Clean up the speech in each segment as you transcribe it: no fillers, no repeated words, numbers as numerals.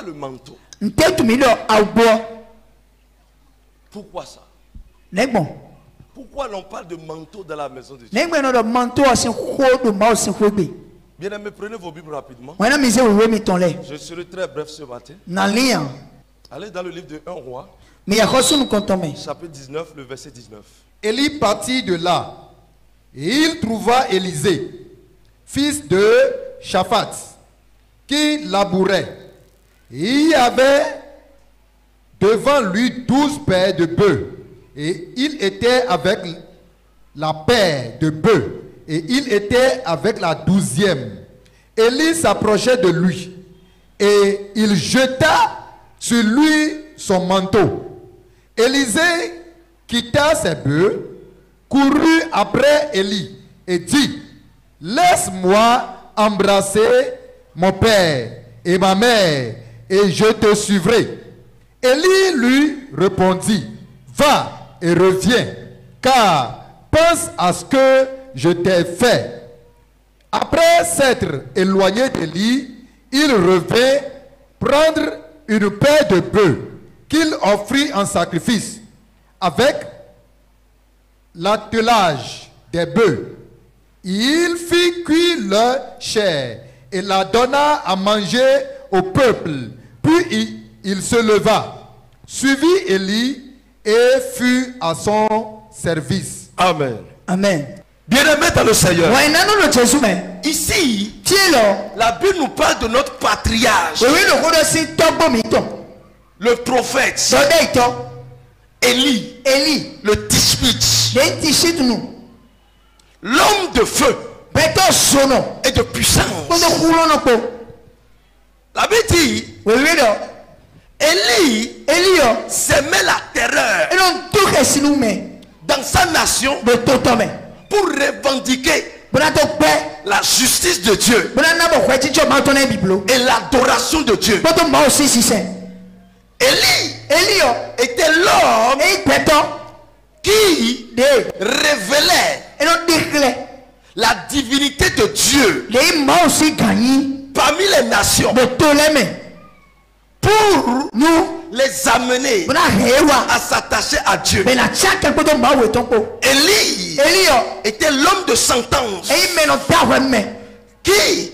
le manteau. Pourquoi ça? Pourquoi l'on parle de manteau dans la maison de Dieu? Bien-aimés, prenez vos Bibles rapidement. Je serai très bref ce matin. Allez dans le livre de 1 Roi, chapitre 19, le verset 19. Élie partit de là, et il trouva Élisée, fils de Shaphat, qui labourait. Et il y avait devant lui 12 paires de bœufs, et il était avec la paire de bœufs, et il était avec la 12e. Élie s'approchait de lui, et il jeta sur lui son manteau. Élisée quitta ses bœufs, courut après Élie et dit: laisse-moi embrasser mon père et ma mère, et je te suivrai. Élie lui répondit: va et reviens, car pense à ce que je t'ai fait. Après s'être éloigné d'Élie, il revint prendre une paire de bœufs qu'il offrit en sacrifice avec l'attelage des bœufs. Il fit cuire leur chair et la donna à manger au peuple. Puis il se leva, suivit Élie et fut à son service. Amen. Amen. Bien-aimés dans le Seigneur, ici, la Bible nous parle de notre patriarche, le prophète Élie, le Tishbit, l'homme de feu et de puissance. La Bible dit, Élie semait la terreur dans sa nation pour revendiquer la justice de Dieu et l'adoration de Dieu. Élie était l'homme qui révélait la divinité de Dieu parmi les nations pour nous les amener à s'attacher à Dieu. Élie était l'homme de sentence qui,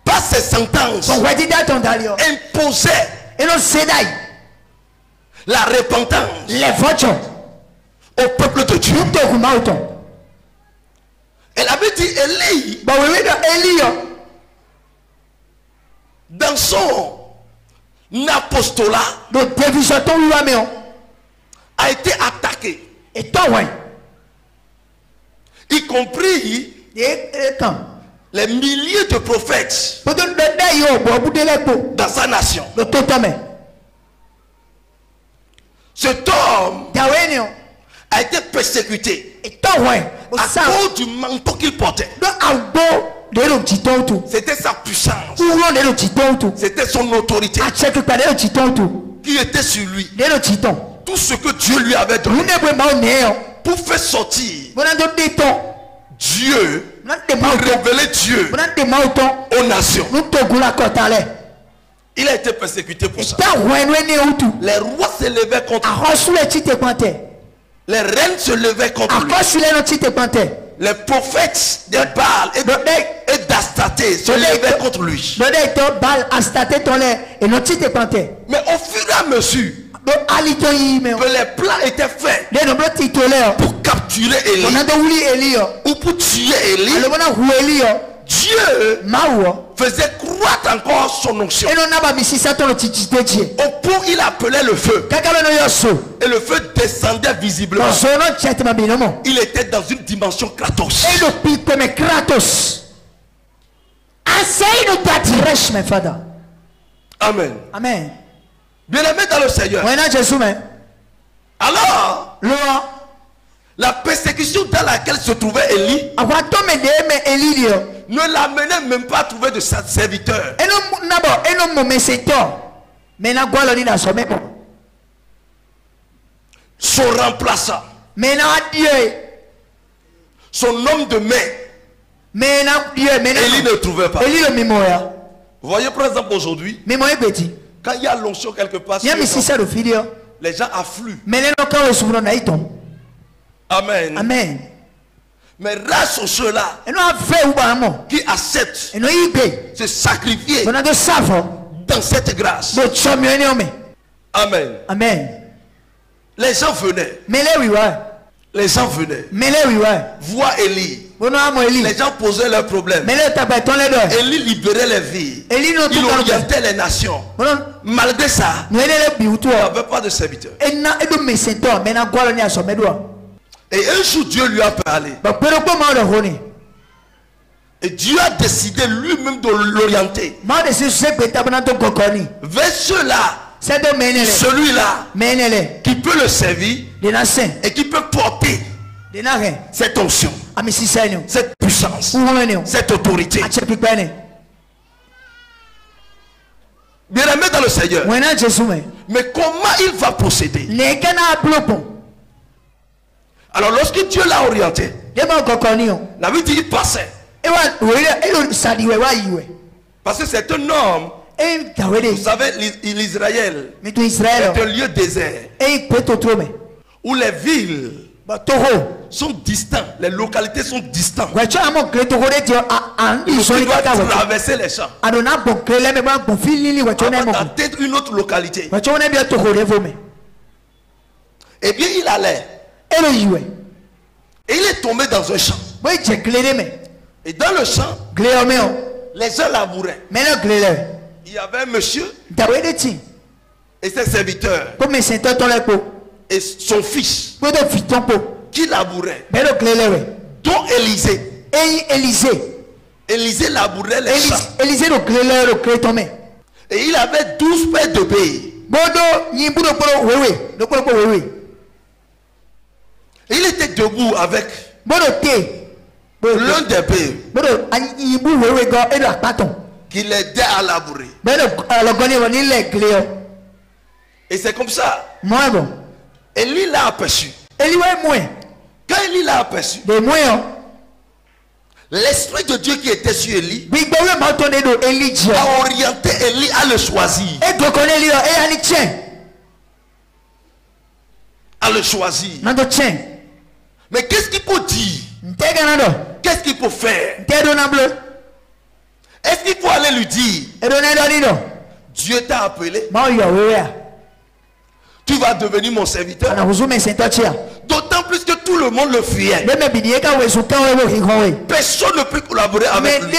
par ses sentences, imposait la repentance au peuple de Dieu. Et la Bible dit Élie, dans son apostolat, a été attaqué, y compris les milliers de prophètes dans sa nation. Cet homme a été persécuté à cause du manteau qu'il portait. C'était sa puissance, c'était son autorité qui était sur lui. Tout ce que Dieu lui avait donné pour faire sortir Dieu, pour révéler Dieu aux nations. Il a été persécuté pour ça. Les rois se levaient contre lui. Les reines se levaient contre lui. Les prophètes de Baal et d'Astaté se levaient contre lui. Mais au fur et à mesure que les plans étaient faits pour capturer Élie ou pour tuer Élie, Dieu faisait croître encore son onction. Au point il appelait le feu. Et le feu descendait visiblement. Il était dans une dimension Kratos. Amen. Amen. Bien-aimé dans le Seigneur. Alors, la persécution dans laquelle se trouvait Élie ne l'amenait même pas à trouver de serviteur. Son remplaçant, son homme de main, Élie ne trouvait pas. Vous voyez par exemple aujourd'hui, Quand il y a l'onction quelque part, les gens affluent. Amen. Amen. Mais rares sont ceux-là qui acceptent se sacrifier dans cette grâce. Amen. Amen. Les gens venaient. Les gens venaient. Voir Élie. Les gens posaient leurs problèmes. Élie libérait les vies. Il orientait les nations. Malgré ça, il n'y avait pas de serviteur. Et un jour, Dieu lui a parlé. Et Dieu a décidé lui-même de l'orienter vers ceux-là, celui-là qui peut le servir et qui peut porter cette onction, cette puissance, cette autorité. Bien-aimé dans le Seigneur, mais comment il va procéder? Alors lorsque Dieu l'a orienté, la Bible dit qu'il passait. Parce que c'est un homme. Vous savez, l'Israël est un lieu désert où les villes sont distantes, les localités sont distantes. Il doit traverser les champs avant d'atteindre une autre localité. Et bien il allait. Et il est tombé dans un champ. Et dans le champ, les gens labouraient. Il y avait un monsieur et ses serviteurs et son fils qui labouraient, dont Élisée. Élisée labourait les champs. Et il avait 12 paires de bœufs. Et il était debout avec l'un des bœufs qui l'aidait à labourer. Et c'est comme ça. Élie l'a aperçu. Quand Élie l'a aperçu, l'esprit de Dieu qui était sur Élie a orienté Élie à le choisir. À le choisir. Mais qu'est-ce qu'il faut dire? Qu'est-ce qu'il faut faire? Est-ce qu'il faut aller lui dire? Dieu t'a appelé. Tu vas devenir mon serviteur. D'autant plus que tout le monde le fuyait. Personne ne peut collaborer avec lui.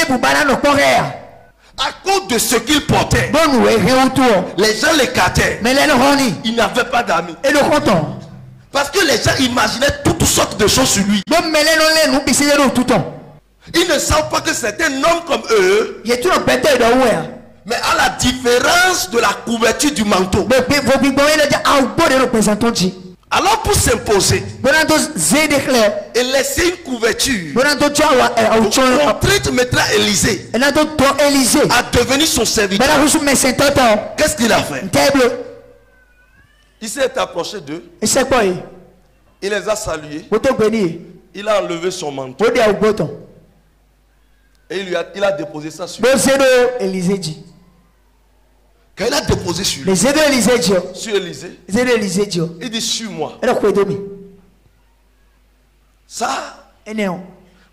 À cause de ce qu'il portait, les gens l'écartaient. Il n'avait pas d'amis. Parce que les gens imaginaient toutes sortes de choses sur lui. Ils ne savent pas que c'est un homme comme eux. Mais à la différence de la couverture du manteau. Alors pour s'imposer et laisser une couverture, contrainte mettra Élisée à devenir son serviteur. Qu'est-ce qu'il a fait? Il s'est approché d'eux. Il les a salués. Il a enlevé son manteau. Et il a déposé ça sur lui. Quand il a déposé sur lui, sur Élisée, il dit: suis-moi. Ça,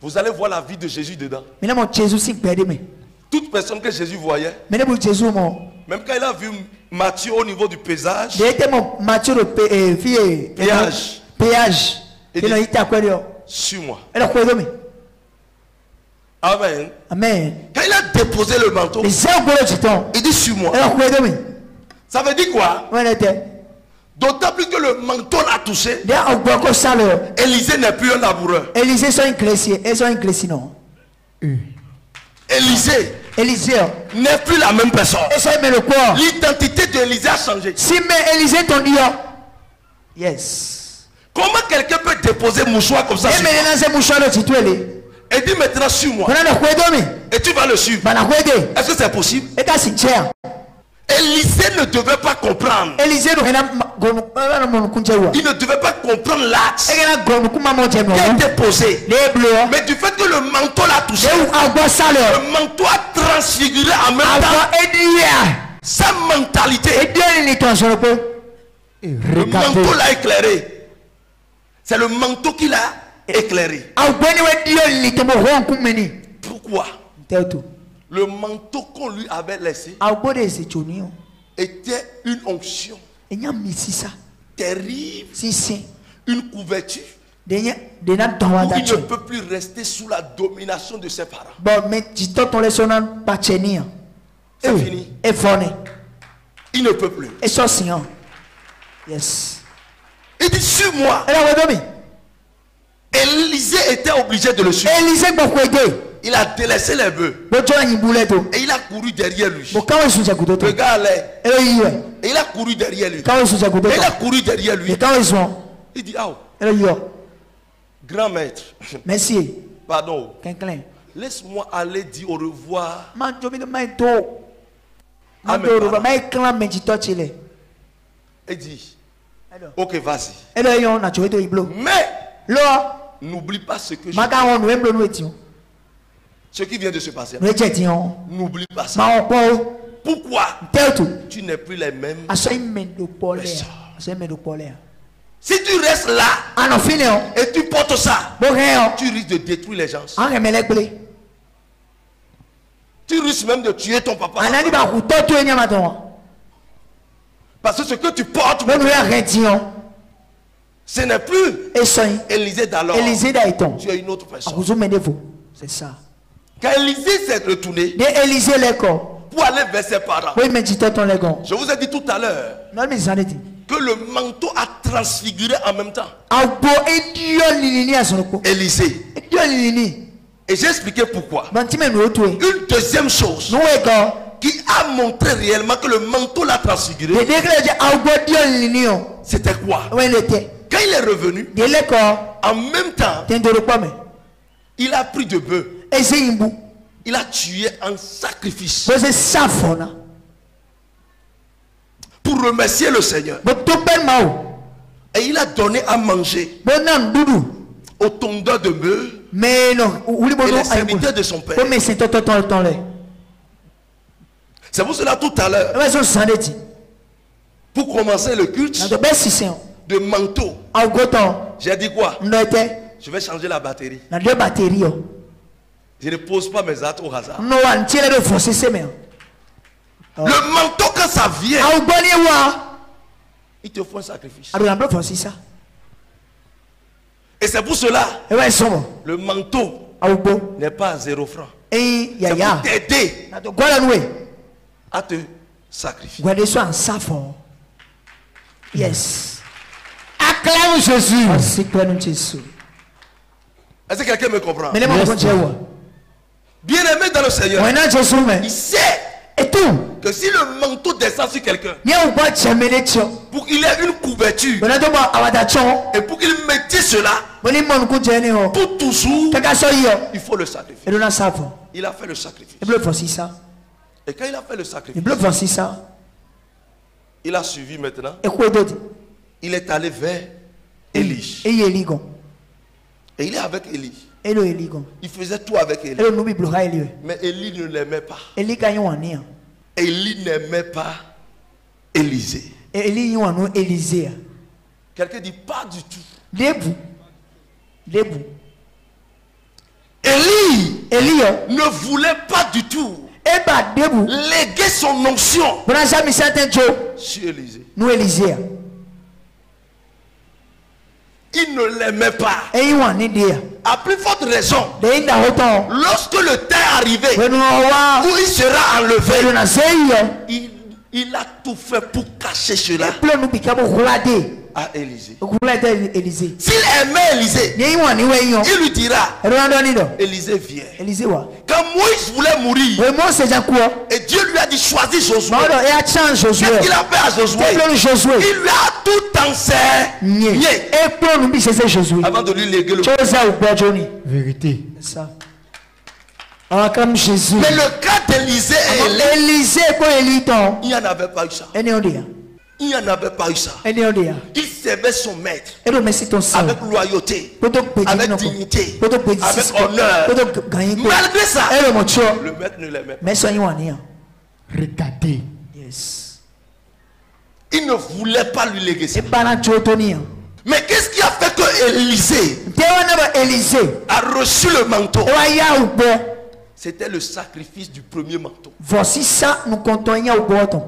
vous allez voir la vie de Jésus dedans. Toute personne que Jésus voyait, même quand il a vu Matthieu au niveau du paysage, péage, il dit: suis-moi. Amen. Amen. Quand il a déposé le manteau, il dit: suis-moi. Ça veut dire quoi? D'autant plus que le manteau l'a touché. Élisée n'est plus un laboureur. Élisée n'est plus la même personne. L'identité d'Élisée a changé. Yes. Comment quelqu'un peut déposer mouchoir comme ça sur toi? Et dit: maintenant suis-moi. Et tu vas le suivre. Est-ce que c'est possible? Élisée ne devait pas comprendre. Il ne devait pas comprendre l'acte qui a été posé. Mais du fait que le manteau l'a touché, le manteau a transfiguré en même temps sa mentalité. Le manteau l'a éclairé. C'est le manteau qui l'a éclairé. Pourquoi? Le manteau qu'on lui avait laissé était une onction terrible, une couverture où il ne peut plus rester sous la domination de ses parents. C'est fini. Il ne peut plus. Yes. Il dit sur moi. Élisée était obligé de le suivre. Il a délaissé les bœufs. Et il a couru derrière lui. Regarde. Et il a couru derrière lui. Et il a couru derrière lui. Il dit, ah, grand maître. Merci. Pardon. Laisse-moi aller dire au revoir. Il dit, ok, vas-y. Mais n'oublie pas ce que ce qui vient de se passer. N'oublie pas ça. Pourquoi tu n'es plus les mêmes personnes? Si tu restes là et tu portes ça, tu risques de détruire les gens. Tu risques même de tuer ton papa. Parce que ce que tu portes, ce n'est plus Élisée d'alors. Tu es une autre personne. C'est ça. Quand Élisée s'est retourné pour aller vers ses parents, je vous ai dit tout à l'heure que le manteau a transfiguré en même temps Élisée. Et j'ai expliqué pourquoi. Une deuxième chose qui a montré réellement que le manteau l'a transfiguré, c'était quoi? Quand il est revenu, en même temps, il a pris de bœufs. Il a tué en sacrifice pour remercier le Seigneur. Et il a donné à manger au tondeur de bœufs et les serviteurs de son père. C'est pour cela tout à l'heure, pour commencer le culte de manteau, j'ai dit quoi? Je vais changer la batterie. Je ne pose pas mes actes au hasard. Le manteau, quand ça vient, il te faut un sacrifice. Et c'est pour cela le manteau n'est pas à 0 francs. C'est pour t'aider à te sacrifier. Yes. Acclame Jésus. Est-ce que quelqu'un me comprend? Yes. Bien aimé dans le Seigneur, il sait que si le manteau descend sur quelqu'un, pour qu'il ait une couverture et pour qu'il mette cela pour toujours, il faut le sacrifier. Il a fait le sacrifice. Et quand il a fait le sacrifice, il a suivi maintenant. Il est allé vers Élie. Et il est avec Élie. Il faisait tout avec Élie. Mais Élie ne l'aimait pas. Élie n'aimait pas Élisée. Quelqu'un dit pas du tout. Élie ne voulait pas du tout léguer son onction sur Élisée. Il ne l'aimait pas. À plus forte raison, lorsque le temps est arrivé où il sera enlevé, il a tout fait pour cacher cela à Élisée. S'il aimait Élisée, il lui dira, Élisée vient. Quand Moïse voulait mourir, et Dieu lui a dit choisis Josué, qu'est-ce qu'il a fait à Josué? Il lui a tout enseigné avant de lui léguer le vérité. Mais le cas d'Élisée et Élisée, il n'y en avait pas eu ça. Il n'y en avait pas eu ça. Il servait son maître avec loyauté, avec dignité, avec honneur. Malgré ça, le maître ne l'aimait pas. Regardez. Yes. Il ne voulait pas lui léguer ça. Et pas la jotonia. Mais qu'est-ce qui a fait que Élisée a reçu le manteau? C'était le sacrifice du premier manteau. Voici ça, nous comptons au bâton.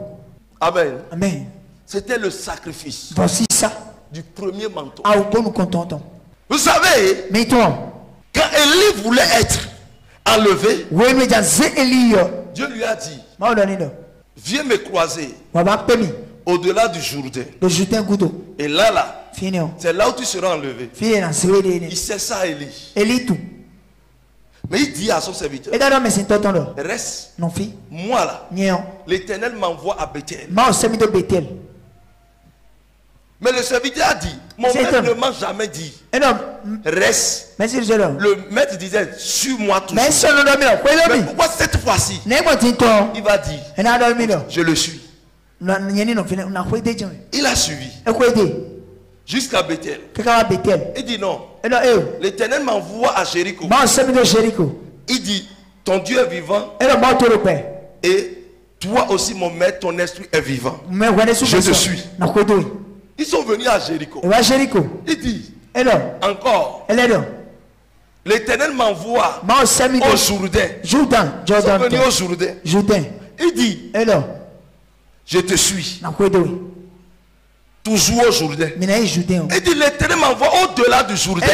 Amen. Amen. C'était le sacrifice. Voici ça. Du premier manteau. Nous comptons. Vous savez, mais toi, quand Élie voulait être enlevé, Dieu lui a dit, viens me croiser au-delà du Jourdain. Et là, c'est là où tu seras enlevé. Il sait ça, Élie. Mais il dit à son serviteur, reste, moi là, l'Éternel m'envoie à Bethel. Mais le serviteur a dit, mon maître ne m'a jamais dit, reste. Le maître disait, suis-moi toujours. Mais pourquoi cette fois-ci, il va dire, je le suis. Il a suivi jusqu'à Bethel. Il dit non, l'Éternel m'envoie à Jéricho. Il dit, ton Dieu est vivant et toi aussi mon maître, ton esprit est vivant. Je te suis. Ils sont venus à Jéricho. Il dit, encore, l'Éternel m'envoie au Jourdain. Ils sont venus au Jourdain. Il dit, je te suis. Toujours au Jourdain. Il dit, l'Éternel m'envoie au-delà du Jourdain.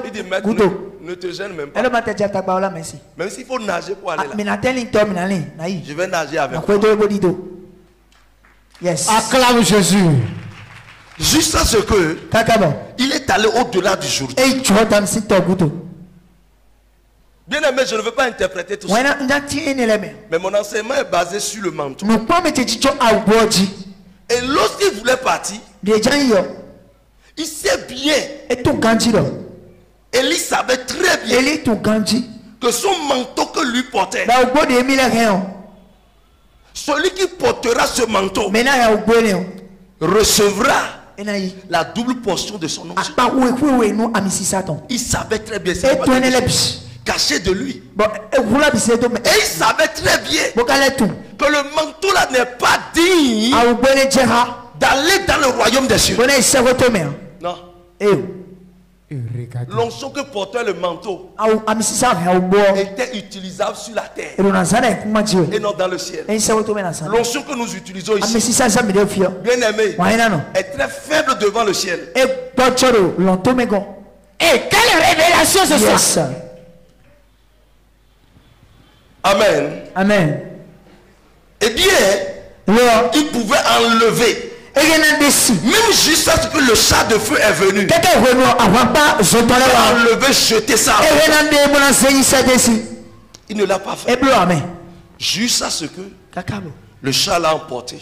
Il dit, maintenant, ne te gêne même pas. Même s'il faut nager pour aller là. Je vais nager avec toi. Yes. Acclame Jésus. Jusqu'à ce que il est allé au-delà du Jourdain. Bien aimé, je ne veux pas interpréter tout ça. Mais mon enseignement est basé sur le manteau. Et lorsqu'il voulait partir, il sait bien. Élie savait très bien que son manteau que lui portait, celui qui portera ce manteau recevra la double portion de son onction. Il savait très bien ça. Caché de lui. Et il savait très bien que le manteau là n'est pas digne d'aller dans le royaume des cieux. Non. L'onction que portait le manteau était utilisable sur la terre et non dans le ciel. L'onction que nous utilisons ici, bien aimé, est très faible devant le ciel. Et quelle révélation ce soir? Amen. Amen. Eh bien, il pouvait enlever. Même jusqu'à ce que le chat de feu est venu. Enlever, jeter ça. Il ne l'a pas fait. Jusqu'à ce que le chat l'a emporté.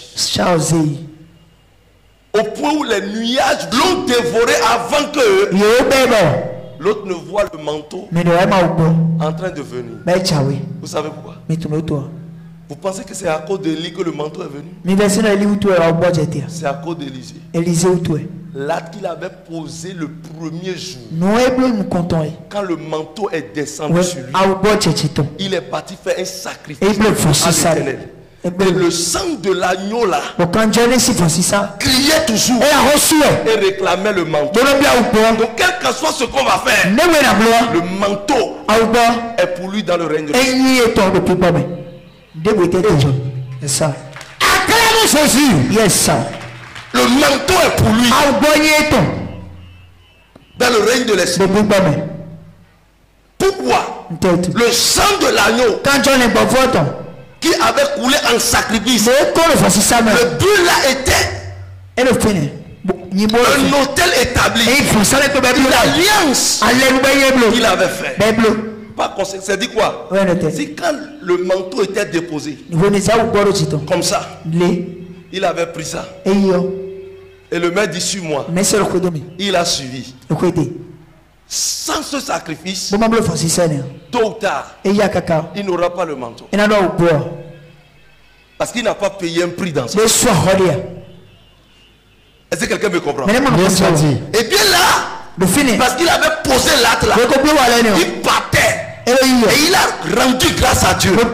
Au point où les nuages l'ont dévoré avant que l'autre ne voit le manteau en train de venir. Vous savez pourquoi? Vous pensez que c'est à cause d'Élie que le manteau est venu? C'est à cause d'Élisée. Là qu'il avait posé le premier jour, quand le manteau est descendu sur lui, il est parti faire un sacrifice à l'Éternel. Et le sang de l'agneau là criait toujours et réclamait le manteau. Donc quel que soit ce qu'on va faire, le manteau est pour lui dans le règne de Dieu. C'est ça. Acclame Jésus. Yes. Le manteau est pour lui dans le règne de l'esprit. Pourquoi? Le sang de l'agneau qui avait coulé en sacrifice, le but là était un hôtel établi, une alliance qu'il avait fait. Par conséquent, c'est dit quoi? C'est quand le manteau était déposé comme ça, il avait pris ça et le maître dit suis-moi. Il a suivi. Sans ce sacrifice, tôt ou tard, il n'aura pas le manteau. Parce qu'il n'a pas payé un prix dans ça. Est-ce que quelqu'un me comprend? Et bien là, parce qu'il avait posé l'acte là, il partait Et il a rendu grâce à Dieu. Ça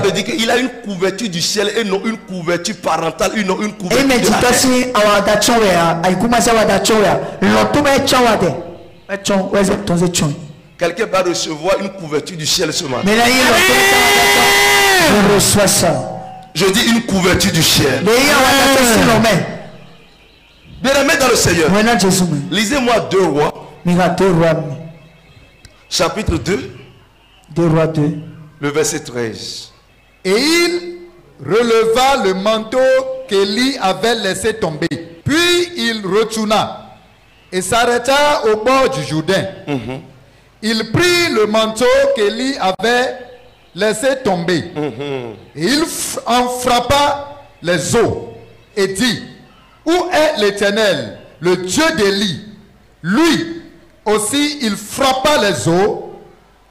veut dire qu'il a une couverture du ciel et non une couverture parentale, une couverture de la terre. Quelqu'un va recevoir une couverture du ciel ce matin. Je reçois ça. Je dis une couverture du ciel. Bien-aimé dans le Seigneur. Lisez-moi 2 Rois. Chapitre 2. 2 Rois 2. Le verset 13. Et il releva le manteau qu'Élie avait laissé tomber. Puis il retourna et s'arrêta au bord du Jourdain. Il prit le manteau qu'Élie avait laissé tomber. Et il en frappa les eaux et dit: où est l'Éternel, le Dieu d'Élie? Lui aussi il frappa les eaux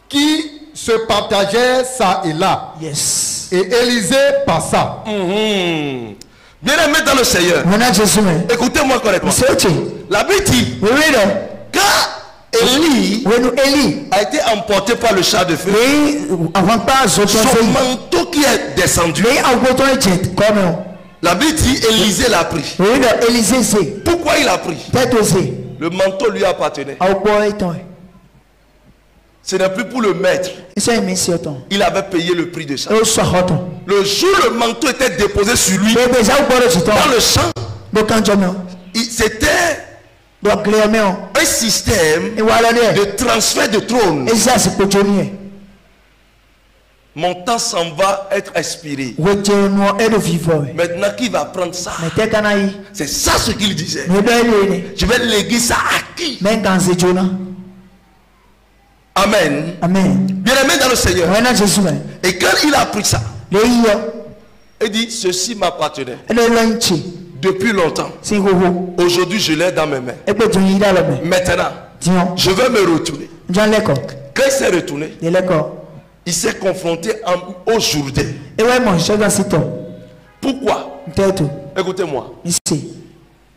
qui se partageaient ça et là. Yes. Et Élisée passa. Bien-aimé dans le Seigneur, écoutez-moi correctement. La Bible dit, quand Élie a été emporté par le char de feu, son manteau qui est descendu, la Bible dit Élisée l'a pris. Pourquoi il a pris? Le manteau lui appartenait. Ce n'est plus pour le maître. Il avait payé le prix de ça. Le jour où le manteau était déposé sur lui, dans le champ, c'était un système de transfert de trône. Mon temps s'en va être expiré. Maintenant, qui va prendre ça? C'est ça ce qu'il disait. Je vais léguer ça à qui? Amen. Bien-aimé dans le Seigneur. Et quand il a pris ça, il dit: ceci m'appartenait depuis longtemps. Aujourd'hui, je l'ai dans mes mains. Maintenant, je vais me retourner. Quand il s'est retourné, il s'est confronté au Jourdain. Pourquoi? Écoutez-moi.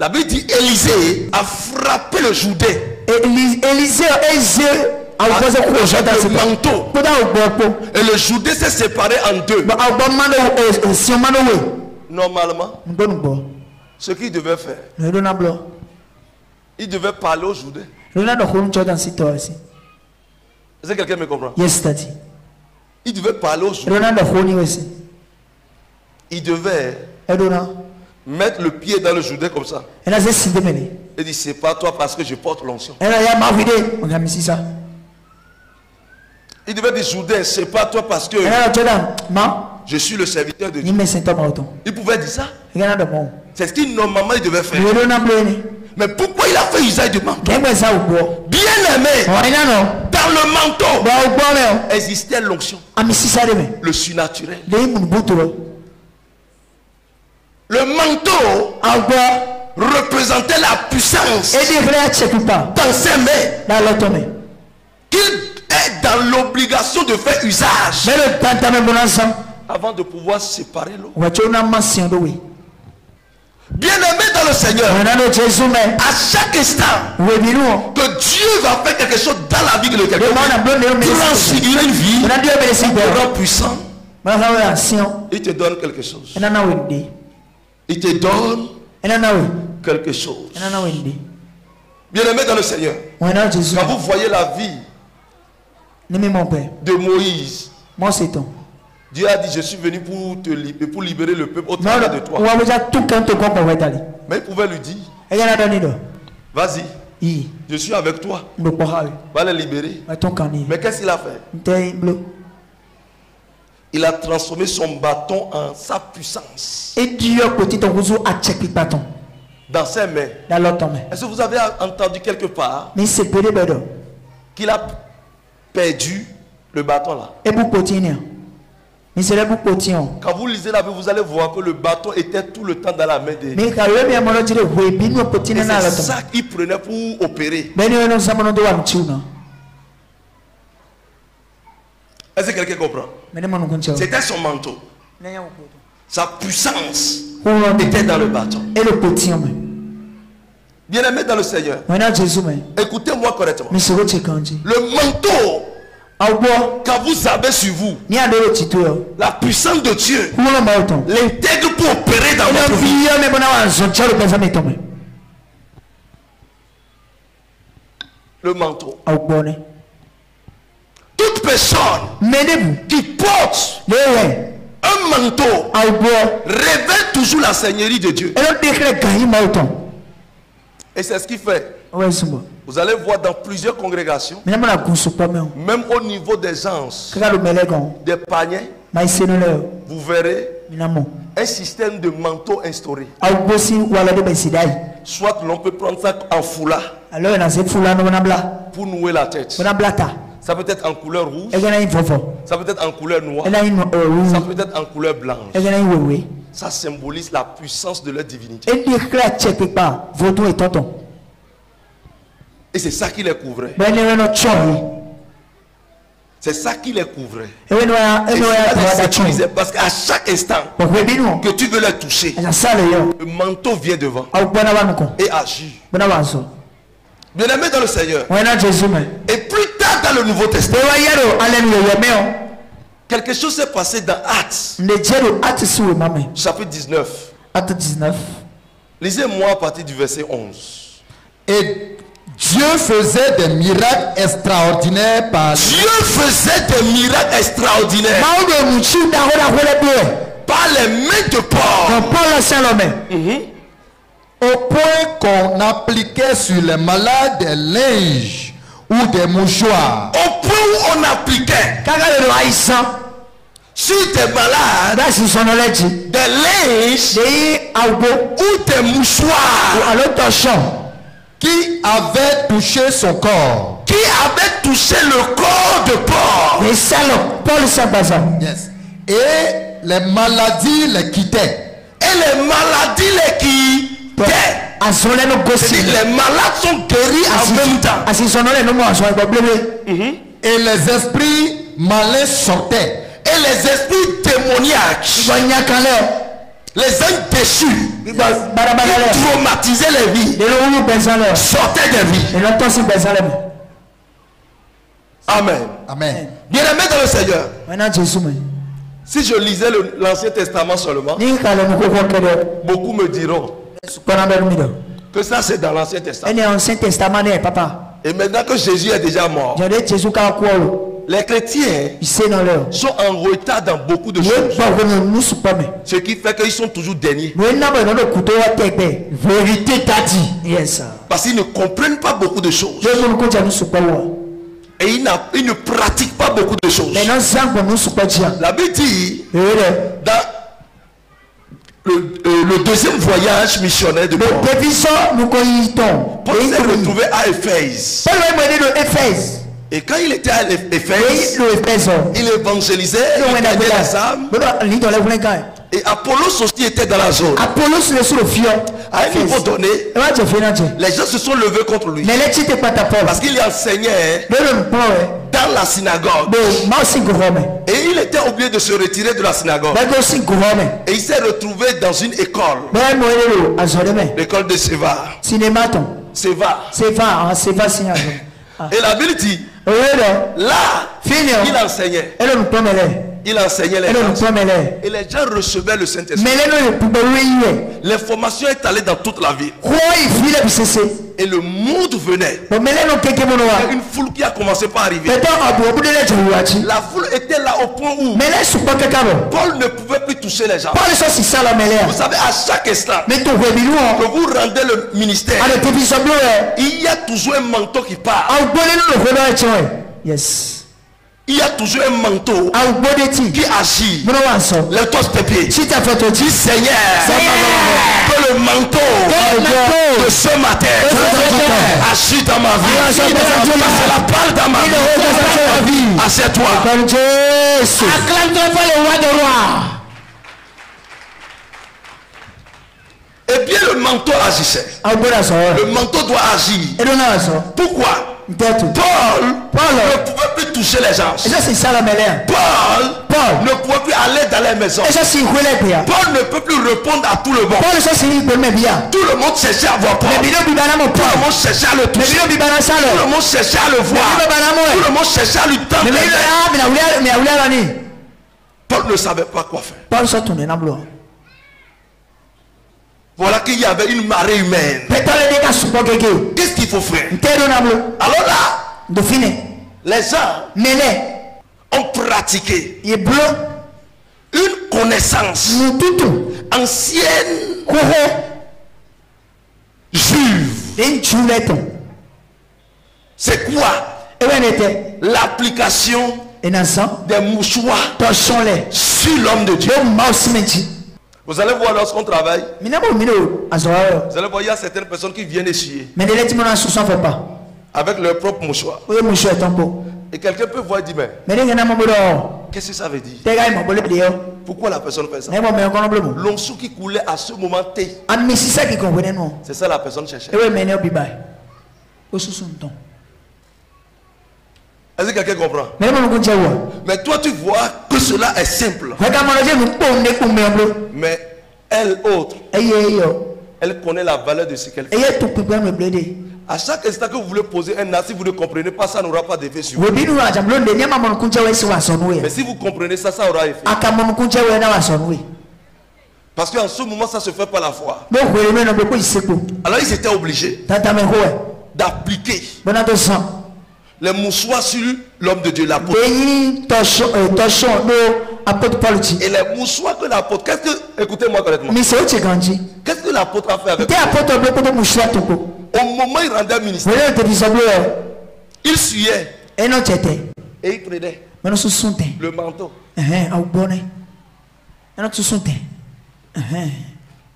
La Bible dit Élisée a frappé le Jourdain. Le manteau. Et le Jourdain s'est séparé en deux. Normalement, ce qu'il devait faire, il devait parler au Jourdain. Est-ce que quelqu'un me comprend? Yes, Daddy. Il devait parler au Jourdain. Il devait mettre le pied dans le Jourdain comme ça. Il dit: c'est pas toi parce que je porte l'onction. Il devait dire: Jourdain, c'est pas toi parce que je suis le serviteur de Dieu. Il pouvait dire ça. C'est ce qu'il normalement il devait faire. Mais pourquoi il a fait usage du manteau? Bien aimé, dans le manteau existait l'onction, le surnaturel. Le manteau représentait la puissance dans ses mains, qu'il est dans l'obligation de faire usage avant de pouvoir séparer l'eau. Bien-aimé dans le Seigneur, à chaque instant que Dieu va faire quelque chose dans la vie de quelqu'un, transfigurer une vie, rendre puissant, il te donne quelque chose. Il te donne quelque chose. Bien-aimé dans le Seigneur, quand vous voyez la vie de Moïse, Dieu a dit: je suis venu pour libérer le peuple au travers de toi. Mais il pouvait lui dire: vas-y, je suis avec toi, va les libérer. Mais qu'est-ce qu'il a fait? Il a transformé son bâton en sa puissance. Dans ses mains. Est-ce que vous avez entendu quelque part qu'il a perdu le bâton là? Quand vous lisez la Bible, vous allez voir que le bâton était tout le temps dans la main de Dieu. C'est ça qu'il prenait pour opérer. Est-ce que quelqu'un comprend? C'était son manteau. Sa puissance était dans le bâton. Bien-aimé dans le Seigneur, écoutez-moi correctement. Le manteau Quand vous avez sur vous la puissance de Dieu, l'intègre pour opérer dans votre vie. Le manteau. Toute personne qui porte un manteau révèle toujours la seigneurie de Dieu. Et c'est ce qu'il fait. Vous allez voir dans plusieurs congrégations, même au niveau des anges, des paniers, vous verrez un système de manteau instauré. Soit l'on peut prendre ça en foulard pour nouer la tête. Ça peut être en couleur rouge, ça peut être en couleur noire, ça peut être en couleur blanche. Ça symbolise la puissance de leur divinité. Et c'est ça qui les couvrait. C'est ça qui les couvrait. Parce qu'à chaque instant que tu veux les toucher, le manteau vient devant et agit. Bien-aimé dans le Seigneur. Et plus tard dans le Nouveau Testament, quelque chose s'est passé dans Actes. Chapitre 19. Lisez-moi à partir du verset 11. Et Dieu faisait des miracles extraordinaires par par les mains de Paul. Au point qu'on appliquait sur les malades des linges ou des mouchoirs. Au point où on appliquait sur des malades des linges ou des mouchoirs qui avait touché son corps. Qui avait touché le corps de Paul. Yes. Et les maladies les quittaient. Et les maladies les quittaient. Les malades sont guéris en même temps. Et les esprits malins sortaient. Et les esprits démoniaques, les âmes déchus, qui traumatisaient les vies, sortaient des vies. Amen. Amen. Bien-aimé dans le Seigneur, si je lisais l'Ancien Testament seulement, beaucoup me diront que ça c'est dans l'Ancien Testament. Et maintenant que Jésus est déjà mort, les chrétiens sont en retard dans beaucoup de choses. Ce qui fait qu'ils sont toujours derniers. Parce qu'ils ne comprennent pas beaucoup de choses. Et ils ne pratiquent pas beaucoup de choses. La Bible dit dans le deuxième voyage missionnaire de Paul, Paul s'est retrouvé à Éphèse. Et quand il était à Éphèse, il évangélisait, il gagnait les âmes. Et Apollos aussi était dans la zone. À un niveau donné, les gens se sont levés contre lui. Parce qu'il enseignait dans la synagogue. Et il était obligé de se retirer de la synagogue. Et il s'est retrouvé dans une école. L'école de Séva. Et la Bible dit, là, il enseignait. Il enseignait les gens. Et les gens recevaient le Saint-Esprit. L'information est allée dans toute la ville. Et le monde venait. Il y a une foule qui a commencé par arriver. La foule était là au point où Paul ne pouvait plus toucher les gens. Vous savez, à chaque instant que vous rendez le ministère, il y a toujours un manteau qui part. Yes. Il y a toujours un manteau qui agit. Lève-toi tes pieds. Dis Seigneur, que le manteau de ce matin agit dans ma vie. C'est la parole dans ma vie. Assieds-toi. Acclame-toi le roi des rois. Et bien le manteau agissait. Le manteau doit agir. Pourquoi? Paul ne pouvait plus toucher les gens. Paul ne pouvait plus aller dans les maisons. Paul ne peut plus répondre à tout le monde. Tout le monde cherchait à voir Paul. Tout le monde cherchait à le toucher. Tout le monde cherchait à le voir. Tout le monde cherchait à lui tendre. Paul ne savait pas quoi faire. Voilà qu'il y avait une marée humaine. Qu'est-ce qu'il faut faire? Alors là, les gens ont pratiqué une connaissance ancienne juive. C'est quoi? L'application des mouchoirs sur l'homme de Dieu. Vous allez voir lorsqu'on travaille, vous allez voir, il y a certaines personnes qui viennent essuyer avec leur propre mouchoir. Et quelqu'un peut voir et dire, mais qu'est-ce que ça veut dire? Pourquoi la personne fait ça? L'onction qui coulait à ce moment T, c'est ça la personne cherchait. Est-ce que quelqu'un comprend? Mais toi tu vois que cela est simple. Mais elle autre, elle connaît la valeur de ce qu'elle fait. À chaque instant que vous voulez poser un acte, si vous ne comprenez pas, ça n'aura pas d'effet sur vous. Mais si vous comprenez ça, ça aura effet. Parce qu'en ce moment, ça se fait par la foi. Alors ils étaient obligés d'appliquer les mouchoirs sur l'homme de Dieu, l'apôtre. Et les mouchoirs que l'apôtre, écoutez-moi correctement, qu'est-ce que l'apôtre a fait avec eux? Au moment où il rendait ministère, il suyait et il prenait le manteau.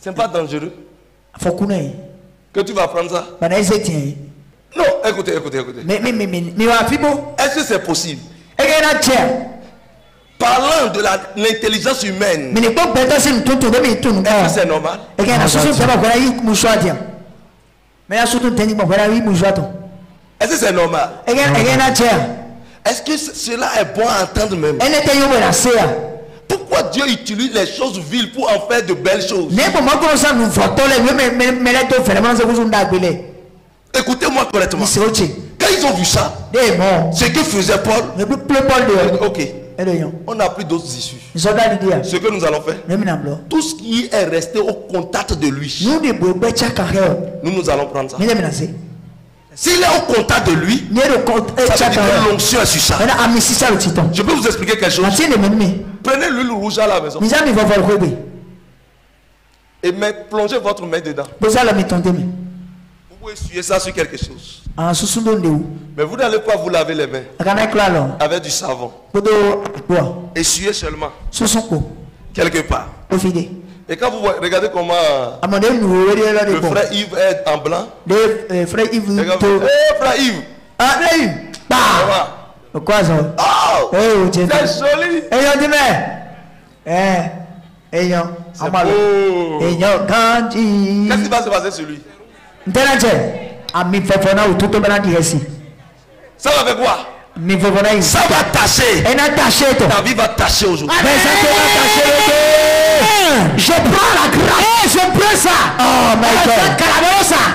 C'est pas dangereux que tu vas prendre ça? Non, écoutez. Est-ce que c'est possible? Parlant de l'intelligence humaine, est-ce que c'est normal? Est-ce que c'est normal? Est-ce que cela est bon à entendre même? Pourquoi Dieu utilise les choses viles pour en faire de belles choses? Écoutez-moi correctement. Quand ils ont vu ça, ce que faisait Paul, ok, on n'a plus d'autres issues. Ce que nous allons faire, tout ce qui est resté au contact de lui, nous allons prendre ça. S'il est au contact de lui, ça veut dire que l'onction est sur ça. Je peux vous expliquer quelque chose. Prenez l'huile rouge à la maison et plongez votre main dedans. Vous pouvez essuyer ça sur quelque chose. Mais vous n'allez pas vous laver les mains avec du savon. Essuyez seulement quelque part. Et quand vous regardez comment le frère Yves est en blanc, frère Yves, c'est joli. Qu'est-ce qui va se passer sur lui? Ça va faire quoi? Ça va tâcher. Ta vie va tâcher aujourd'hui. Je prends la grâce. Je prends ça. Oh my God.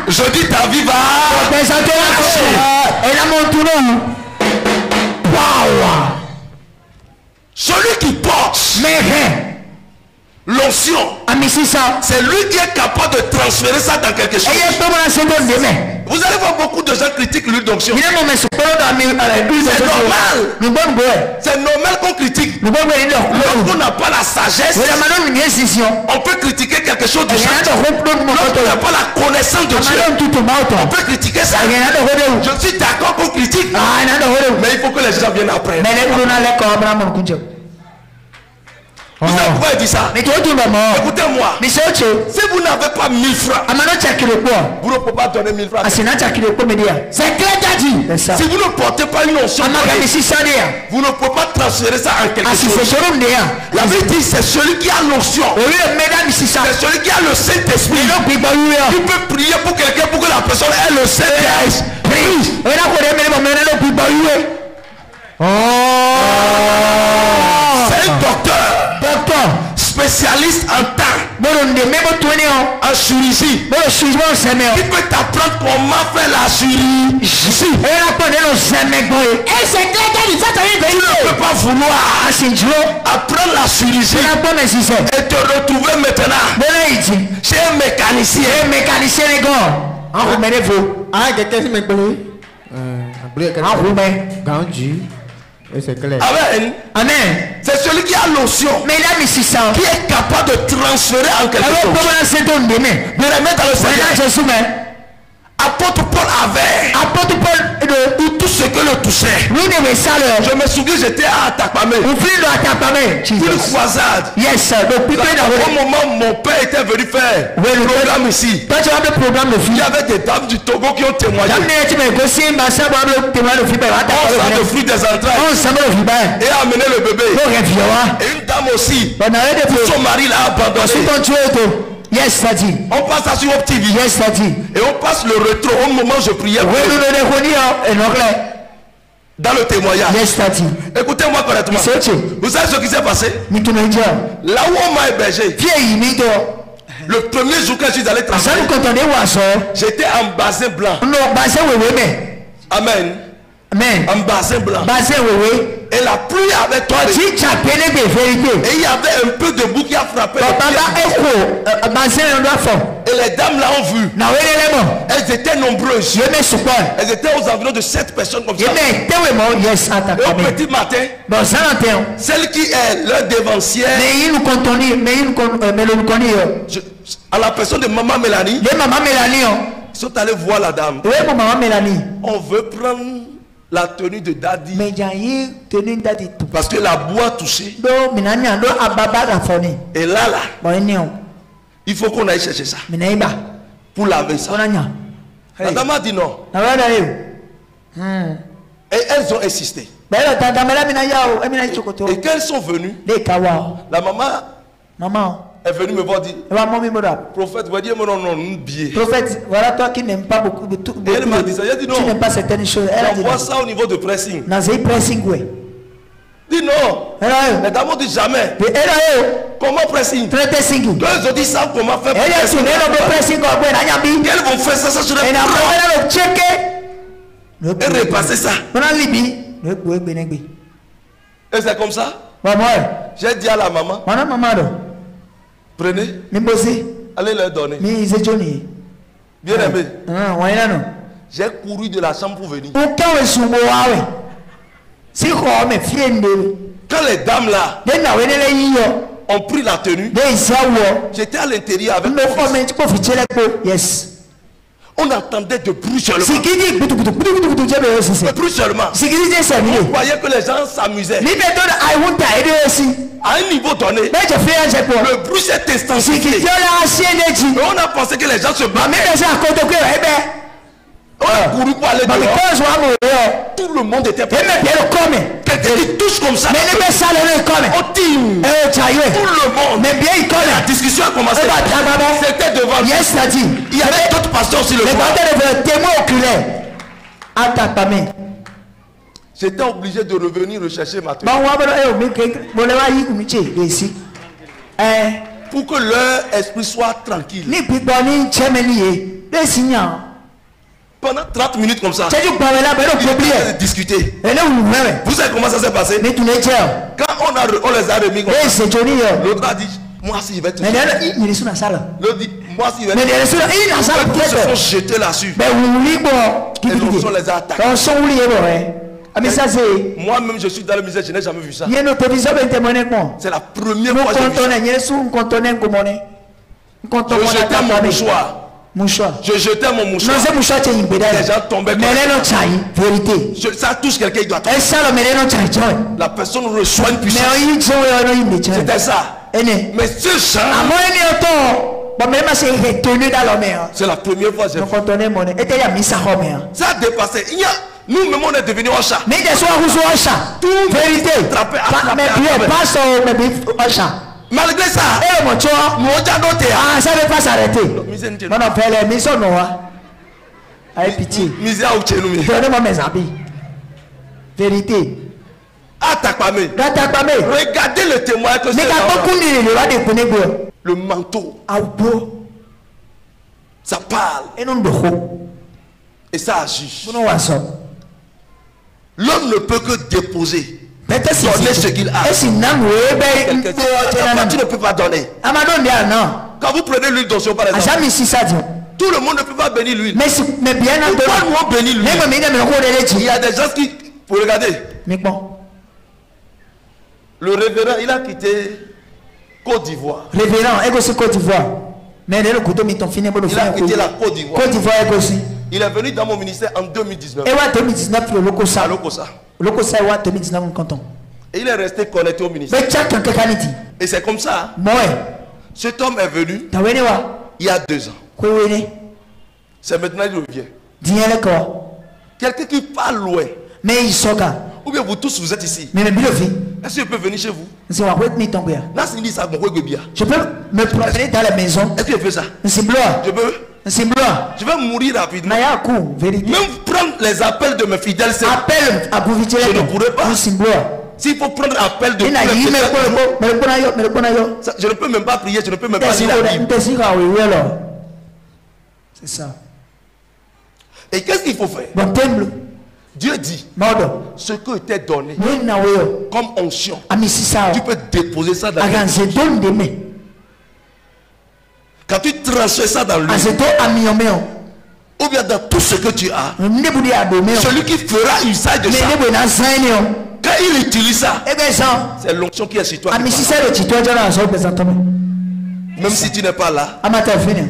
Je dis ta vie va tâcher. Celui qui porte l'onction, c'est lui qui est capable de transférer ça dans quelque chose. Vous allez voir beaucoup de gens critiquent l'huile d'onction. C'est normal. C'est normal qu'on critique. Lorsqu'on n'a pas la sagesse, on peut critiquer quelque chose de Dieu. Lorsqu'on n'a pas la connaissance de Dieu, on peut critiquer ça. Je suis d'accord qu'on critique, mais il faut que les gens viennent après. Vous savez pourquoi il dit ça? Écoutez-moi. Si vous n'avez pas 1000 francs, vous ne pouvez pas donner 1000 francs. C'est clair, dit. Si vous ne portez pas une onction, vous ne pouvez pas transférer ça en quelque chose. La Bible dit c'est celui qui a l'onction, c'est celui qui a le Saint-Esprit. Il peut prier pour quelqu'un pour que la personne ait le Saint-Esprit. C'est un docteur spécialiste en temps, en chirurgie, qui peut t'apprendre comment faire la chirurgie. Et c'est clair, dit. Tu ne peux pas vouloir apprendre la chirurgie et te retrouver maintenant chez un mécanicien. C'est clair. Amen. Amen. C'est celui qui a l'onction, qui est capable de transférer en quelque chose, de remettre dans le Seigneur. Apôtre Paul avait tout ce que le touchait. Je me souviens, j'étais à Takpamé. Une croisade. Au moment mon père était venu faire le programme ici, il y avait des dames du Togo qui ont témoigné. On s'est de fruits des entrailles et a amené le bébé. Et une dame aussi, son mari l'a abandonné. Yes, Daddy. On passe ça sur Web TV. Yes, Daddy. Et on passe le rétro au moment où je priais. Dans le témoignage. Yes, Daddy. Écoutez-moi correctement. Vous savez ce qui s'est passé? Là où on m'a hébergé, le premier jour que je suis allé travailler, j'étais en bassin blanc. Amen. Amen. En bassin blanc. Et la pluie avait tombé. Et il y avait un peu de boue qui a frappé. Et les dames là ont vu. Elles étaient nombreuses. Elles étaient aux environs de 7 personnes comme ça. Et au petit matin, celle qui est leur dévancière, à la personne de maman Mélanie, ils sont allés voir la dame. On veut prendre la tenue de Daddy parce que la boue a touché. Et là, il faut qu'on aille chercher ça pour laver ça. La dame a dit non. Et elles ont insisté. Et quand elles sont venues, la maman est venue me voir dire, prophète, vous dire non, billet. Prophète, voilà toi qui n'aimes pas beaucoup de tout. Et elle m'a dit ça. Elle a dit non. Tu n'aimes pas certaines choses. On voit ça au niveau de pressing. Dis non. Les dames ont dit jamais. Comment pressing? Deux ont dit ça comment faire pressing. Elles vont faire ça sur et repasser ça. Et c'est comme ça. J'ai dit à la maman, prenez, allez leur donner. Bien aimé, j'ai couru de la chambre pour venir. Quand les dames là ont pris la tenue, j'étais à l'intérieur avec mon fils. On attendait de bruit seulement. De bruit seulement. On voyait que les gens s'amusaient. À un niveau donné, le bruit s'est intensifié. Et on a pensé que les gens se battaient. On a couru pour aller dehors. Tout le monde était prêt. Quelqu'un qui touche comme ça. On tire. Tout le monde. La discussion a commencé. C'était devant lui. Il y avait d'autres pasteurs sur le coin. J'étais obligé de revenir rechercher ma tenue. Pour que leur esprit soit tranquille. Pendant 30 minutes comme ça, ils ont discuté. Vous savez comment ça s'est passé? Quand on les a remis comme ça, l'autre a dit, moi si il va te l'autre dit, moi si il va te tous se sont jetés là-dessus. Et l'autre les a attaqués. Moi-même je suis dans le musée, je n'ai jamais vu ça. C'est la première fois que j'ai vu ça. Je jetais mon mouchoir. Mouchoir. Je jetais mon mouchoir. Non, c'est mouchoir qui est une bédaille. Les gens tombaient. Mais les non chai, vérité. Ça touche quelqu'un, il doit tomber. Et ça, le mélé non chai, joy. La personne reçoit une puissance. Mais il joue et il me joy. C'était ça. Mais ce genre. À moi, il est autant. Bon, même si il est tenu dans la mer. C'est la première fois que j'ai vu. Donc, on tenait mon. Et il y a mis ça comme ça. Ça a dépassé. Il y a. Nous-mêmes, on est devenus un chat. Mais des soirs, vous êtes un chat. Tout vérité. Mais bien, pas ça, mais un chat. Malgré ça. Eh, mon choix. Ah, ça ne va pas s'arrêter. Non, non, fais les missions, non. Avec pitié. Misère ou tchénoumi. Donnez-moi mes habits. Vérité. Regardez le témoin que c'est. Le manteau. Ça parle. Et ça agit. L'homme ne peut que déposer. Donner ce qu'il a. Tu ne peux pas donner. Quand vous prenez l'huile d'onction par exemple, tout le monde ne peut pas bénir l'huile. Mais bien entendu, bénir l'huile. Il y a des gens qui, pour regarder. Le révérend, il a quitté Côte d'Ivoire. Révérend, il aussi Côte d'Ivoire. Mais il a quitté la Côte d'Ivoire. Côte d'Ivoire aussi. Il est venu dans mon ministère en 2019. Et ouais, 2019, le Lokosa. Lokosa, 2019, canton. Et il est resté connecté au ministère. Et c'est comme ça. Cet homme est venu il y a 2 ans. C'est maintenant qu'il revient. Quelqu'un qui parle loin. Mais il sort. Ou bien vous tous vous êtes ici. Est-ce que je peux venir chez vous? Je peux me promener dans la maison. Est-ce que je peux ça? Je peux. Je vais mourir rapidement. Même prendre les appels de mes fidèles, je ne pourrai pas. S'il faut prendre appel de je ne peux même pas prier, je ne peux même pas lire la Bible. C'est ça. Et qu'est-ce qu'il faut faire? Dieu dit, ce que t'est donné comme onction, tu peux déposer ça dans le main. Quand tu transfères ça dans l'huile, ou bien dans tout ce que tu as, celui qui fera usage de ça, quand il utilise ça, c'est l'onction qui est sur toi. Même si tu n'es pas là,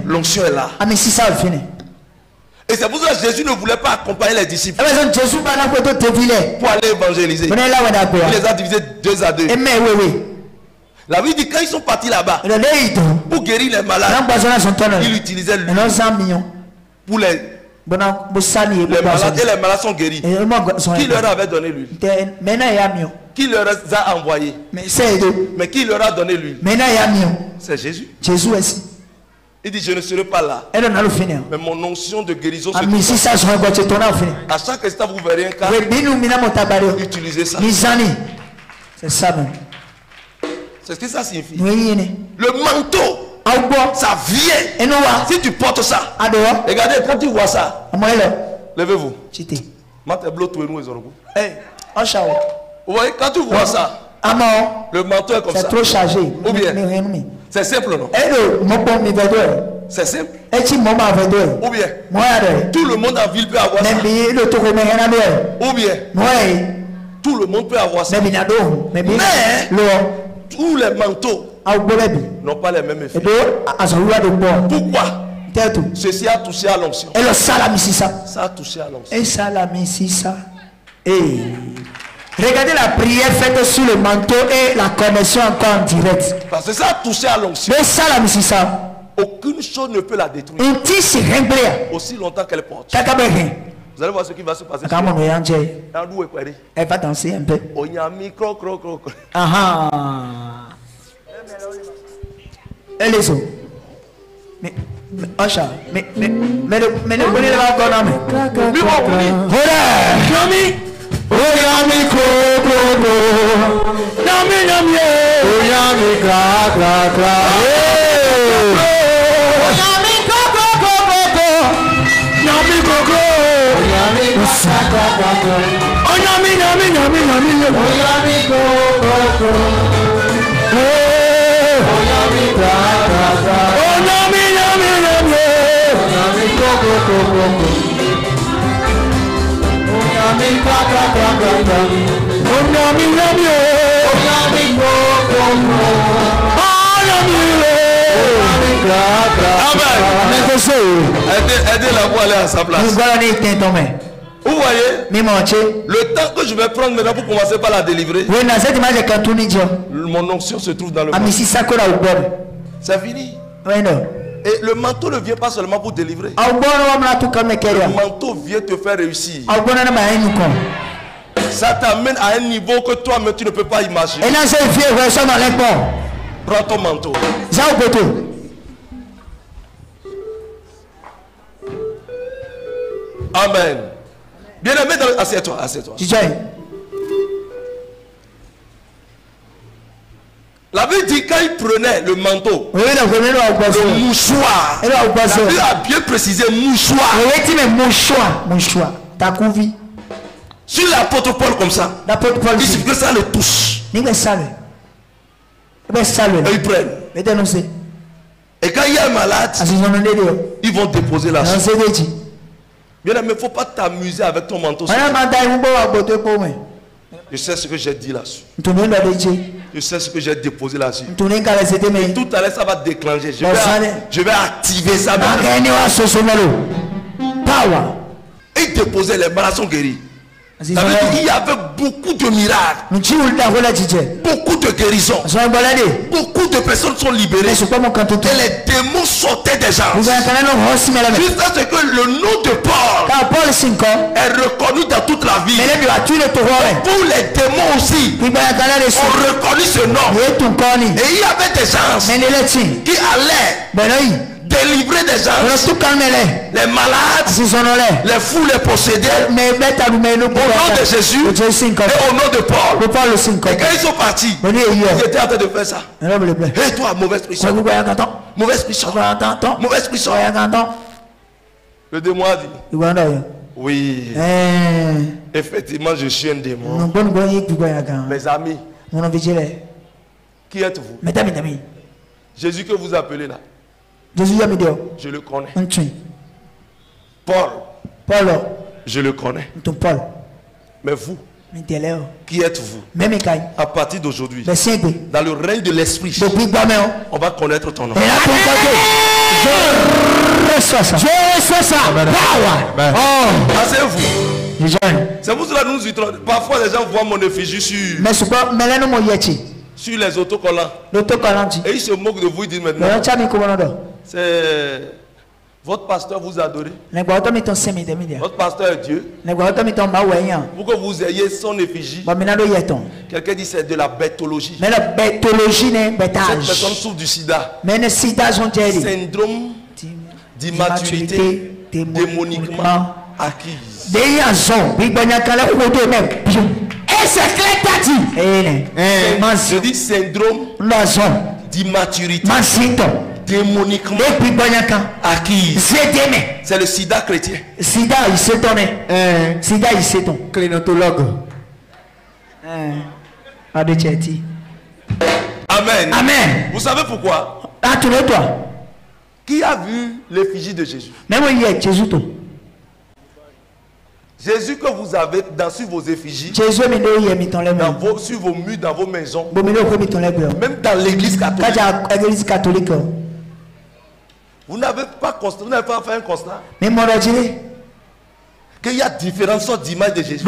l'onction est là. Et c'est pour ça que Jésus ne voulait pas accompagner les disciples pour aller évangéliser. Il les a divisés 2 à 2. La Bible dit quand ils sont partis là-bas pour guérir les malades, ils utilisaient l'huile pour les malades, et les malades sont guéris. Qui leur avait donné l'huile? Qui leur a envoyé? Mais qui leur a donné l'huile? C'est Jésus. Il dit je ne serai pas là. Mais mon onction de guérison se trouve. À chaque instant vous verrez un cas. Utilisez ça. C'est ça même. C'est ce que ça signifie. Le manteau, ça vient. Si tu portes ça, regardez quand tu vois ça, levez-vous. Vous voyez, quand tu vois ça, le manteau est comme ça. C'est trop chargé. Ou bien, c'est simple, non? C'est simple. Ou bien, tout le monde en ville peut avoir ça. Ou bien, tout le monde peut avoir ça. Mais tous les manteaux n'ont pas les mêmes effets. Pourquoi? Ceci a touché à l'onction. Ça a touché à l'onction. Regardez la prière faite sur le manteau et la connexion encore en direct. Parce que ça a touché à l'onction. Aucune chose ne peut la détruire. Aussi longtemps qu'elle porte. Vous allez voir ce qui va se passer. Elle va danser un peu. Elle est où? Mais Ocha, mais le bonnet va encore dans mes. Oyami koko, nami nami, oyami kra kra kra, oyami koko koko, nami koko, oyami kra kra kra, oyami nami nami nami, oyami koko, oyami kra kra kra, oyami nami nami, oyami koko koko. Aidez-la pour aller à sa place. Vous voyez, le temps que je vais prendre maintenant pour commencer par la délivrer, mon onction se trouve dans le manteau. C'est fini. Et le manteau ne vient pas seulement pour délivrer. Le manteau vient te faire réussir. Ça t'amène à un niveau que toi-même tu ne peux pas imaginer. Prends ton manteau. Amen. Bien aimé, assieds-toi, assieds-toi. La Bible dit quand il prenait le manteau, le mouchoir. La Bible a bien précisé mouchoir. Sur l'apôtre Paul comme ça, il suffit que ça le touche. Et ils prennent. Et quand il y a un malade, ils vont déposer la chose. Bien aimé, il ne faut pas t'amuser avec ton manteau. Je sais ce que j'ai dit là-dessus. Je sais ce que j'ai déposé là-dessus. Tout à l'heure, ça va déclencher. Je vais activer ça. Et déposer, les malades sont guéris. Il y avait beaucoup de miracles, beaucoup de guérisons, beaucoup de personnes sont libérées et les démons sortaient des gens. Jusqu'à ce que le nom de Paul est reconnu dans toute la ville. Pour les démons aussi, on reconnaît ce nom. Et il y avait des gens qui allaient délivrer des gens, les malades, les fous, les possédés, au nom de Jésus et au nom de Paul. Et quand ils sont partis, ils étaient en train de faire ça. Et toi, mauvaise puissance, mauvaise puissance, mauvaise puissance. Le démon a dit, oui, effectivement je suis un démon. Mes amis, qui êtes-vous? Jésus que vous appelez là, je le connais. Paul, je le connais. Mais vous, qui êtes-vous? À partir d'aujourd'hui, dans le règne de l'esprit, on va connaître ton nom. Je reçois ça. Asseyez-vous. C'est pour cela que nous utilisons. Parfois les gens voient mon effigie sur les autocollants. Et ils se moquent de vous, ils disent maintenant, c'est votre pasteur vous adorez. Votre pasteur est Dieu. Pour que vous ayez son effigie. Quelqu'un dit c'est de la bêtologie. Cette personne souffre du sida. Syndrome d'immaturité démoniquement acquise. Je dis syndrome d'immaturité démoniquement acquise. C'est le sida chrétien. Clénotologue. Amen. Amen. Vous savez pourquoi? Qui a vu l'effigie de Jésus? Jésus que vous avez sur vos effigies, sur vos murs, dans vos maisons, même dans l'église catholique. Vous n'avez pas fait un constat qu'il y a différentes sortes d'images de Jésus.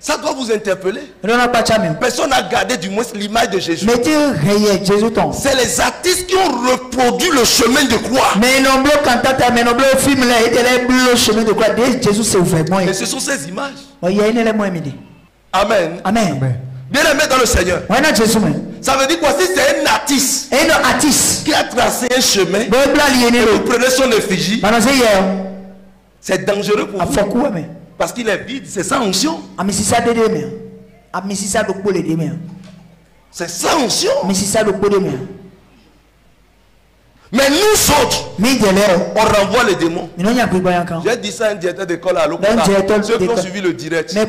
Ça doit vous interpeller. Personne n'a gardé du moins l'image de Jésus. C'est les artistes qui ont reproduit le chemin de croix. Et ce sont ces images. Amen. Amen. Bien aimé dans le Seigneur. Ça veut dire quoi? Si c'est un artiste qui a tracé un chemin et vous prenez son effigie, c'est dangereux pour vous. Parce qu'il est vide, c'est sans onction. C'est sans onction. Mais nous autres, on renvoie les démons. J'ai dit ça à un directeur d'école à l'Oka. Ceux qui ont suivi le direct, les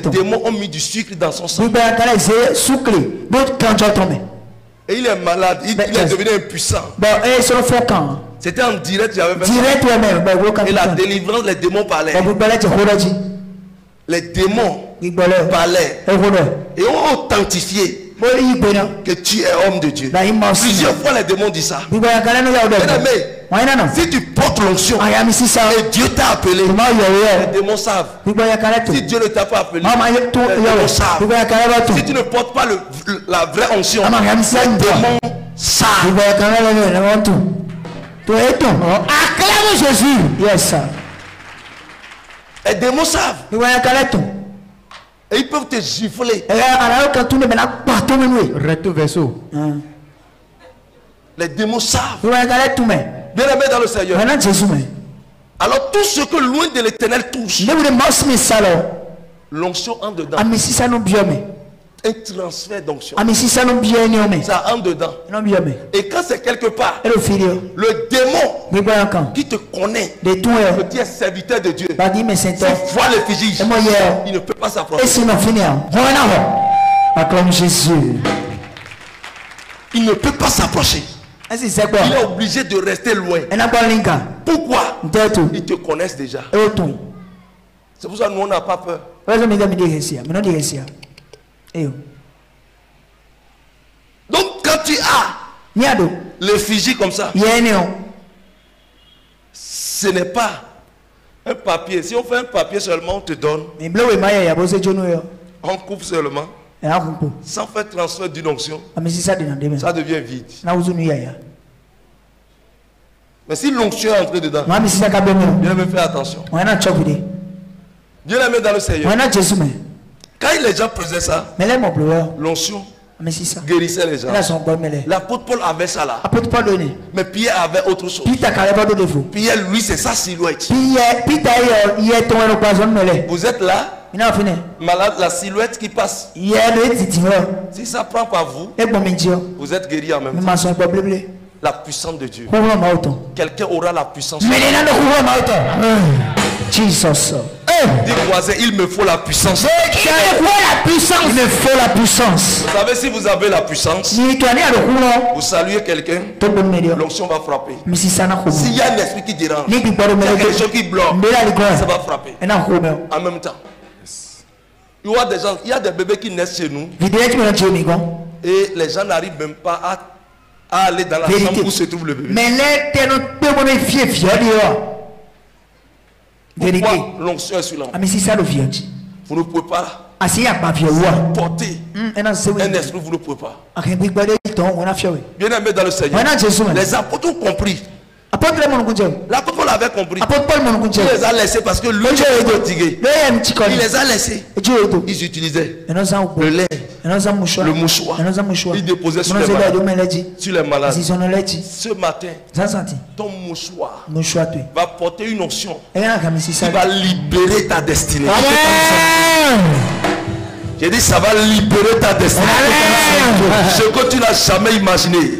démons ont mis du sucre dans son sang. Et il est malade, il est devenu impuissant. C'était en direct, j'avais fait ça. Et la délivrance, les démons parlaient. Les démons parlaient et ont authentifié que tu es homme de Dieu. Plusieurs fois les démons disent ça. Si tu portes l'onction et Dieu t'a appelé, les démons savent. Si Dieu ne t'a pas appelé, les démons savent. Si tu ne portes pas la vraie onction, les démons savent. Acclame Jésus. Yes, sir. Les démons savent. Et ils peuvent te gifler. Recto verso. Les démons savent. Bien aimé dans le Seigneur. Alors tout ce que loin de l'Éternel touche, l'onction entre dedans. Un transfert d'onction. Ça entre dedans. Et quand c'est quelque part, le démon qui te connaît, que tu es serviteur de Dieu, s'il voit les fusils, il ne peut pas s'approcher. Il ne peut pas s'approcher. Il est obligé de rester loin. Pourquoi? Ils te connaissent déjà. C'est pour ça que nous on n'a pas peur. Donc quand tu as l'effigie comme ça, ce n'est pas un papier. Si on fait un papier seulement, on te donne. On coupe seulement. Sans faire transfert d'une onction, ça devient vide. Mais si l'onction est entrée dedans, bien aimé, fais attention. Bien aimé dans le Seigneur. Quand les gens faisaient ça, l'onction guérissait les gens. L'apôtre Paul avait ça là. Mais Pierre avait autre chose. Pierre, lui, c'est sa silhouette. Vous êtes là, malade, la silhouette qui passe. Si ça prend par vous, vous êtes guéri en même temps. La puissance de Dieu. Quelqu'un aura la puissance. Jesus. Dis voisin, il me faut la puissance. Il me faut la puissance. Vous savez, si vous avez la puissance, vous saluez quelqu'un, l'onction va frapper. S'il y a un esprit qui dérange, il y a quelque chose qui bloque, ça va frapper en même temps. Il y a des bébés qui naissent chez nous et les gens n'arrivent même pas à aller dans la chambre où se trouve le bébé. Pourquoi l'onction est sur l'enfant? Vous ne pouvez pas porter un esprit, vous ne pouvez pas. Bien aimé dans le Seigneur, les apôtres ont compris. L'apôtre Paul avait compris. Il les a laissés parce que lui était fatigué. Il les a laissés. Ils utilisaient le lait, le mouchoir. Ils déposaient sur les malades. Ce matin, ton mouchoir va porter une onction qui va libérer ta destinée. J'ai dit ça va libérer ta destinée. Ce que tu n'as jamais imaginé.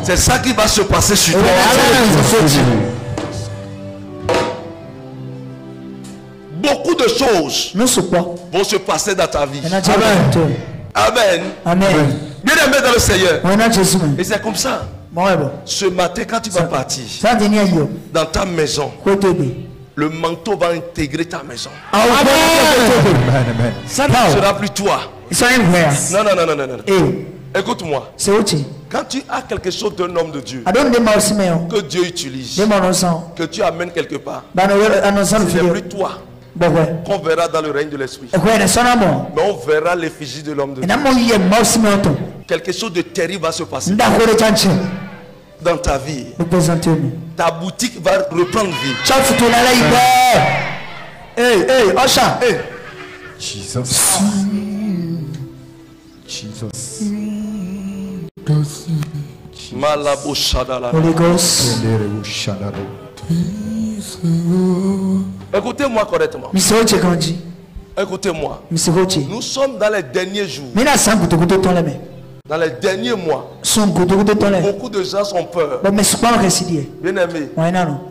C'est ça qui va se passer sur toi. Beaucoup de choses vont se passer dans ta vie. Amen. Amen. Bien aimé dans le Seigneur. Et c'est comme ça. Ce matin, quand tu vas partir dans ta maison, le manteau va intégrer ta maison. Ça ne sera plus toi. Non, non, non, non, non. Écoute-moi. Quand tu as quelque chose d'un homme de Dieu que Dieu utilise, que tu amènes quelque part, ce n'est plus toi qu'on verra dans le règne de l'esprit, mais on verra l'effigie de l'homme de Dieu. Quelque chose de terrible va se passer dans ta vie. Ta boutique va reprendre vie. Jesus. Jesus. Malabo Shadala. Écoutez-moi correctement. Écoutez-moi. Nous sommes dans les derniers jours. Dans les derniers mois, beaucoup de gens ont peur. Bien aimé,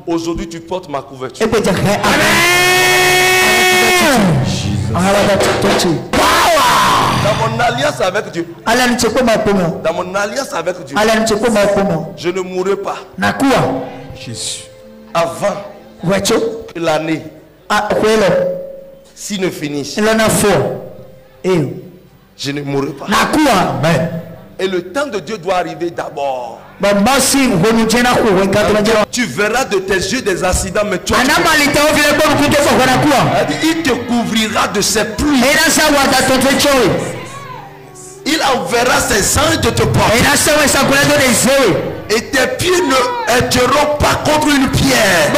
aujourd'hui tu portes ma couverture. Dans mon alliance avec Dieu, je ne mourrai pas avant que l'année s'il ne finisse. Je ne mourrai pas. Et le temps de Dieu doit arriver d'abord. Tu verras de tes yeux des accidents, mais toi, il te couvrira de ses pluies. Il enverra ses anges de te porter. Et tes pieds ne heurteront pas contre une pierre.